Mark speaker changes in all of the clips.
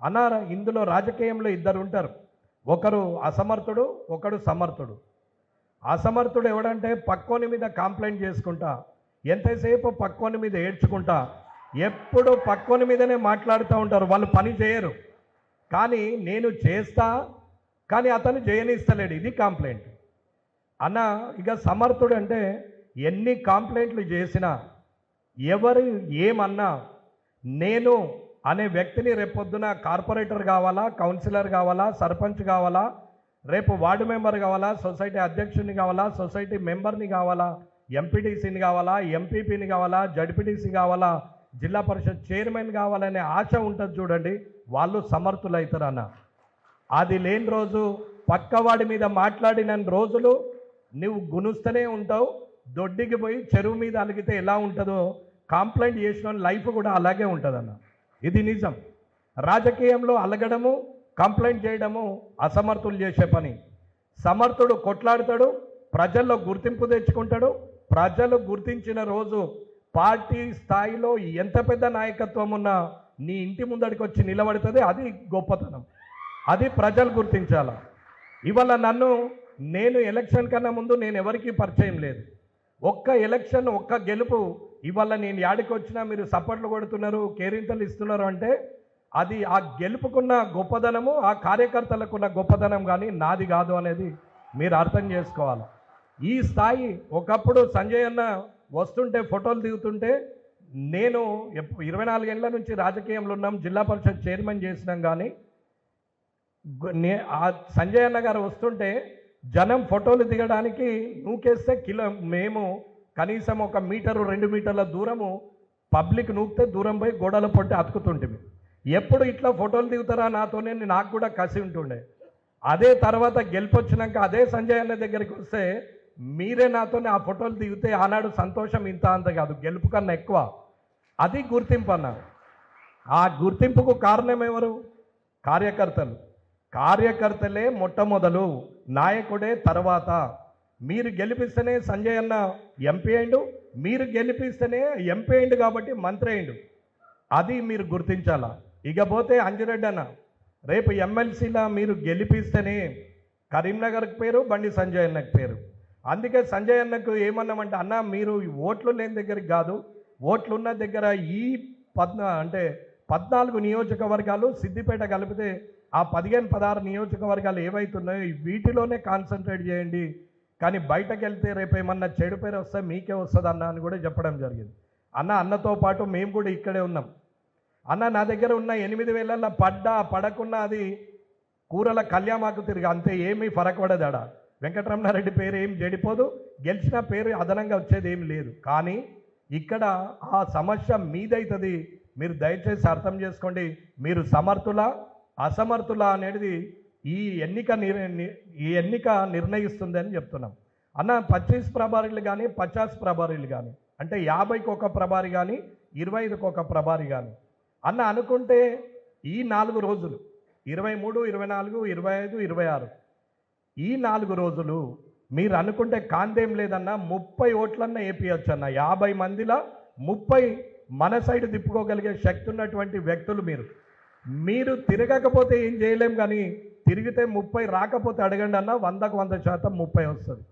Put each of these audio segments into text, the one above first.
Speaker 1: అన్నారా ఇందులో రాజకీయంలో ఇద్దరు ఉంటారు, ఒకరు అసమర్థుడు, ఒకడు సమర్థుడు. అసమర్థుడు ఎవడంటే పక్కోని మీద కంప్లైంట్ చేసుకుంటా, ఎంతసేపు పక్కోని మీద ఏడ్చుకుంటా, ఎప్పుడు పక్కోని మీదనే మాట్లాడుతూ ఉంటారు. వాళ్ళు పని చేయరు, కానీ నేను చేస్తా, కానీ అతను చేయనిస్తలేడు. ఇది కంప్లైంట్ అన్న. ఇక సమర్థుడు అంటే ఎన్ని కంప్లైంట్లు చేసినా, ఎవరు ఏమన్నా, నేను అనే వ్యక్తిని రేపొద్దున కార్పొరేటర్ కావాలా, కౌన్సిలర్ కావాలా, సర్పంచ్ కావాలా, రేపు వార్డు మెంబర్ కావాలా, సొసైటీ అధ్యక్షుని కావాలా, సొసైటీ మెంబర్ని కావాలా, ఎంపీటీసీని కావాలా, ఎంపీపీని కావాలా, జడ్పీటీసీ కావాలా, జిల్లా పరిషత్ చైర్మన్ కావాలనే ఆశ ఉంటుంది చూడండి, వాళ్ళు సమర్థులు అవుతారన్న. అది లేని రోజు, పక్కవాడి మీద మాట్లాడిన రోజులు నువ్వు గునుస్తూనే ఉంటావు. దొడ్డికి పోయి చెరువు మీద అలిగితే ఎలా ఉంటుందో కంప్లైంట్ చేసిన లైఫ్ కూడా అలాగే ఉంటుందన్న. ఇది నిజం. రాజకీయంలో అలగడము, కంప్లైంట్ చేయడము అసమర్థులు చేసే పని. సమర్థుడు కొట్లాడతాడు, ప్రజల్లో గుర్తింపు తెచ్చుకుంటాడు. ప్రజలు గుర్తించిన రోజు పార్టీ స్థాయిలో ఎంత పెద్ద నాయకత్వం ఉన్నా నీ ఇంటి ముందడికి వచ్చి నిలబడుతుంది. అది గొప్పతనం, అది ప్రజలు గుర్తించాల. ఇవాళ నేను ఎలక్షన్ కన్నా ముందు నేను ఎవరికీ పరిచయం లేదు. ఒక్క ఎలక్షన్, ఒక్క గెలుపు, ఇవాళ నేను యాడికి వచ్చినా మీరు సపోర్ట్లు కొడుతున్నారు, కేరింతలు ఇస్తున్నారు అంటే అది ఆ గెలుపుకున్న గొప్పదనము, ఆ కార్యకర్తలకున్న గొప్పదనం, కానీ నాది కాదు అనేది మీరు అర్థం చేసుకోవాలి. ఈ స్థాయి ఒకప్పుడు సంజయ్ అన్న వస్తుంటే ఫోటోలు దిగుతుంటే, నేను 24 ఏళ్ళ నుంచి రాజకీయంలో ఉన్నాం, జిల్లా పరిషత్ చైర్మన్ చేసినాం, కానీ ఆ సంజయ్ అన్న గారు వస్తుంటే జనం ఫోటోలు దిగడానికి నూకేస్తే మేము కనీసం 1 మీటరు 2 మీటర్ల దూరము పబ్లిక్ నూకితే దూరం పోయి గోడల పొట్టి అతుకుతుంటిమి. ఎప్పుడు ఇట్లా ఫోటోలు దిగుతారా నాతోనే, నాకు కూడా కసి ఉంటుండే. అదే తర్వాత గెలిపొచ్చినాక అదే సంజయ్ అన్న దగ్గరికి వస్తే మీరే నాతోనే ఆ ఫోటోలు దిగితే ఆనాడు సంతోషం ఇంత అంత కాదు, గెలుపు కన్నా ఎక్కువ. అది గుర్తింపు అన్న. ఆ గుర్తింపుకు కారణం ఎవరు? కార్యకర్తలు. కార్యకర్తలే మొట్టమొదలు, నాయకుడే తర్వాత. మీరు గెలిపిస్తేనే సంజయ్ అన్న ఎంపీ అయిండు, మీరు గెలిపిస్తేనే ఎంపీ అయిండు కాబట్టి మంత్రి అయిండు. అది మీరు గుర్తించాలా. ఇకపోతే అంజిరెడ్డి అన్న, రేపు ఎమ్మెల్సీలా మీరు గెలిపిస్తేనే కరీంనగర్కి పేరు, బండి సంజయ్ అన్నకు పేరు. అందుకే సంజయ్ అన్నకు ఏమన్నామంటే, అన్న మీరు ఓట్లు లేని దగ్గరికి కాదు, ఓట్లున్న దగ్గర ఈ 14 నియోజకవర్గాలు సిద్దిపేట కలిపితే ఆ 15-16 నియోజకవర్గాలు ఏవైతున్నాయో వీటిలోనే కాన్సన్ట్రేట్ చేయండి, కానీ బయటకు వెళ్తే రేపు ఏమన్నా చెడు పేరు వస్తే మీకే వస్తుంది అన్న అని కూడా చెప్పడం జరిగింది. అన్నతో పాటు మేము కూడా ఇక్కడే ఉన్నాం. అన్న నా దగ్గర ఉన్న 8,000 పడకున్నా అది కూరల కళ్యామాకు తిరిగి అంతే, ఏమీ ఫరక్ పడదాడా. వెంకటరమణారెడ్డి పేరు ఏం చెడిపోదు, గెలిచిన పేరు అదనంగా వచ్చేది ఏమి లేదు. కానీ ఇక్కడ ఆ సమస్య మీదైతుంది. మీరు దయచేసి అర్థం చేసుకోండి. మీరు సమర్థులా అసమర్థులా అనేది ఈ ఎన్నిక నిర్ణయిస్తుంది అని చెప్తున్నాం. అన్న 25 ప్రభారీలు కానీ 50 ప్రభారీలు కానీ, అంటే 50కి ఒక ప్రభారి కానీ 25కి ఒక ప్రభారి కానీ అన్న అనుకుంటే ఈ 4 రోజులు 23, 24, 25, 26 ఈ 4 రోజులు మీరు అనుకుంటే కాందేం లేదన్నా 30 ఓట్లన్నా వేపియచ్చు అన్న. 50 మందిలో 30 మన సైడ్ తిప్పుకోగలిగే శక్తి ఉన్నటువంటి వ్యక్తులు మీరు తిరగకపోతే ఏం చేయలేం, కానీ తిరిగితే 30 రాకపోతే అడగండి అన్న, 100కు 100% 30 వస్తుంది.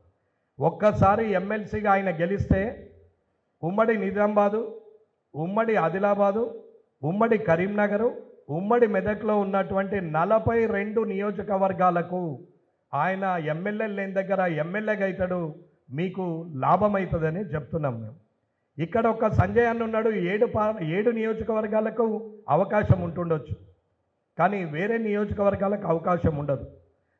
Speaker 1: ఒక్కసారి ఎమ్మెల్సీగా ఆయన గెలిస్తే ఉమ్మడి నిజామాబాదు, ఉమ్మడి ఆదిలాబాదు, ఉమ్మడి కరీంనగరు, ఉమ్మడి మెదక్లో ఉన్నటువంటి 42 నియోజకవర్గాలకు ఆయన ఎమ్మెల్యే లేని దగ్గర ఎమ్మెల్యేగా అవుతాడు, మీకు లాభం అవుతుందని చెప్తున్నాం మేము. ఇక్కడ ఒక సంజయ్ అన్న ఉన్నాడు, 7 నియోజకవర్గాలకు అవకాశం ఉంటుండొచ్చు, కానీ వేరే నియోజకవర్గాలకు అవకాశం ఉండదు.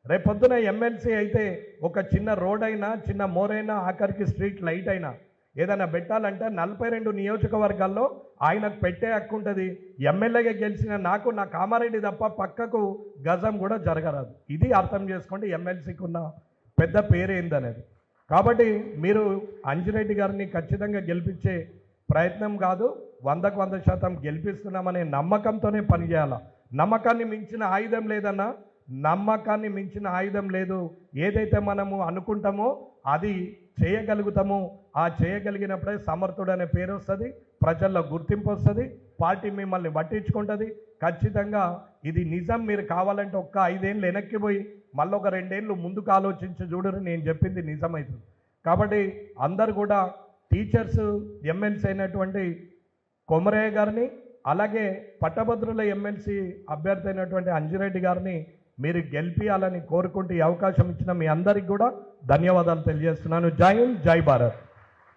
Speaker 1: రేపొద్దున ఎమ్మెల్సీ అయితే ఒక చిన్న రోడ్ అయినా, చిన్న మోరైనా, ఆఖరికి స్ట్రీట్ లైట్ అయినా ఏదైనా పెట్టాలంటే 42 నియోజకవర్గాల్లో ఆయనకు పెట్టే హక్కు ఉంటుంది. ఎమ్మెల్యేగా గెలిచిన నా కామారెడ్డి తప్ప పక్కకు గజం కూడా జరగరాదు. ఇది అర్థం చేసుకోండి ఎమ్మెల్సీకి ఉన్న పెద్ద పేరేందనేది. కాబట్టి మీరు అంజిరెడ్డి గారిని ఖచ్చితంగా గెలిపించే ప్రయత్నం కాదు, 100కు 100% గెలిపిస్తున్నామనే నమ్మకంతోనే పనిచేయాలి. నమ్మకాన్ని మించిన ఆయుధం లేదన్నా, నమ్మకాన్ని మించిన ఆయుధం లేదు. ఏదైతే మనము అనుకుంటామో అది చేయగలుగుతాము. ఆ చేయగలిగినప్పుడే సమర్థుడు అనే పేరు వస్తుంది, ప్రజల్లో గుర్తింపు వస్తుంది, పార్టీ మిమ్మల్ని పట్టించుకుంటుంది. ఖచ్చితంగా ఇది నిజం. మీరు కావాలంటే ఒక్క 5 ఏళ్ళు వెనక్కి పోయి మళ్ళీ ఒక 2 ఏళ్ళు ముందుకు ఆలోచించి చూడరు, నేను చెప్పింది నిజమవుతుంది. కాబట్టి అందరు కూడా టీచర్స్ ఎమ్మెల్సీ అయినటువంటి కొమరయ్య గారిని, అలాగే పట్టభద్రుల ఎమ్మెల్సీ అభ్యర్థి అయినటువంటి అంజిరెడ్డి గారిని మీరు గెలిపియాలని కోరుకుంటూ ఈ అవకాశం ఇచ్చిన మీ అందరికి కూడా ధన్యవాదాలు తెలియజేస్తున్నాను. జై హింద్, జై భారత్.